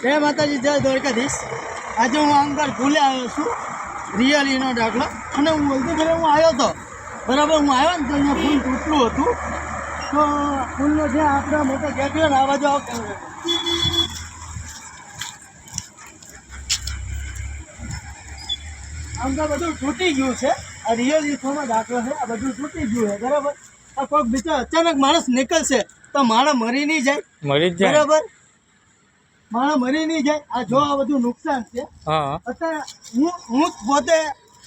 જય માતાજી, જય દ્વારકાધીશ। આજે હું અંકલ ભૂલે આવ્યો છું, રિયલીનો દાખલો। અને હું વલભીપુર હું આવ્યો હતો, બરાબર। હું આવ્યો ને તો અહીંયા ફૂલ તૂટલું હતું, તો ફૂલનો જે આપણા મોટો ગેટ રહ્યો ને આ બાજુ આવતો આમ તો બધું તૂટી ગયું છે। આ રિયલી થોડો દાખલો છે, આ બધું તૂટી ગયું છે, બરાબર। આ કોઈક બીજો અચાનક માણસ નીકળશે તો માણસ મરી નહીં જાય, બરાબર? માણસ મરી નહીં જાય। આ જો આ બધું નુકસાન છે। અત્યારે હું પોતે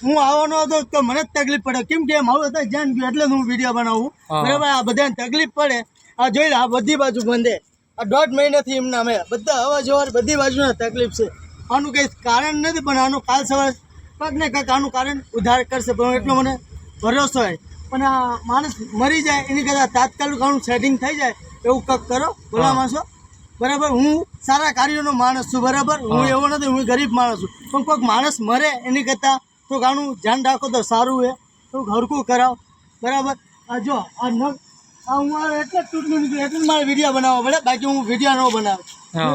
હું આવવાનો હતો તો મને જ તકલીફ પડે, કેમ કે મારું અત્યારે જાન ગયું એટલે હું વિડીયો બનાવું, બરાબર? આ બધાને તકલીફ પડે। આ જોઈ લે, આ બધી બાજુ બંધે, આ 1.5 મહિનાથી એમના મેં બધા અવાર જવાર બધી બાજુના તકલીફ છે। આનું કંઈ કારણ નથી, પણ આનું કાલ સવાર કંઈક ને કંઈક આનું કારણ ઉધાર કરશે, પણ એટલો મને ભરોસો હોય। પણ આ માણસ મરી જાય એની કરતાં તાત્કાલિક આનું સેટિંગ થઈ જાય એવું કંઈક કરો, ભલા માણસો, બરાબર? હું સારા કાર્યોનો માણસ છું, બરાબર? હું એવો નથી, હું ગરીબ માણસ છું, પણ કોઈક માણસ મરે એની કરતાં થોડુંક આનું ધ્યાન રાખો તો સારું છે, થોડુંક હરખું કરાવો, બરાબર? આ જો આ નખ આ હું એટલે જ તૂટલું નીકળ્યું એટલે મારે વિડીયો બનાવવો પડે, બાકી હું વિડીયો ન બનાવે।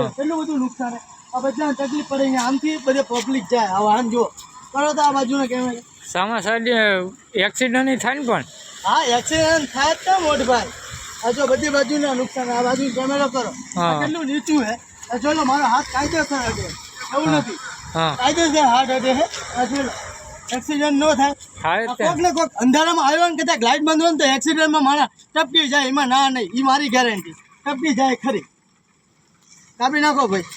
એટલું બધું નુકસાન છે, આ બધાને તકલીફ પડે, આમથી બધે પબ્લિક જાય। હવે આમ જો કરો તો આ બાજુના કેમેરા સામા સાઈડ એક્સિડન્ટ નહીં થાય ને? પણ હા, એક્સિડન્ટ થાય જ ને મોટભાઈ। આ જો બધી બાજુના નુકસાન, આ બાજુ કેમેરો કરો, કેટલું નીચું છે। આ જો મારો હાથ કાયદેસર અડે, એવું નથી, કાયદેસર હાથ અડે છે। આ જો એક્સિડન્ટ ન થાય, કોઈક ને કોઈક અંધારામાં આવ્યો ને કદાચ લાઇટ બંધ હોય ને તો એક્સિડન્ટમાં મારા ટપકી જાય, એમાં ના નહીં, એ મારી ગેરંટી, ટપકી જાય ખરી। કાપી નાખો ભાઈ।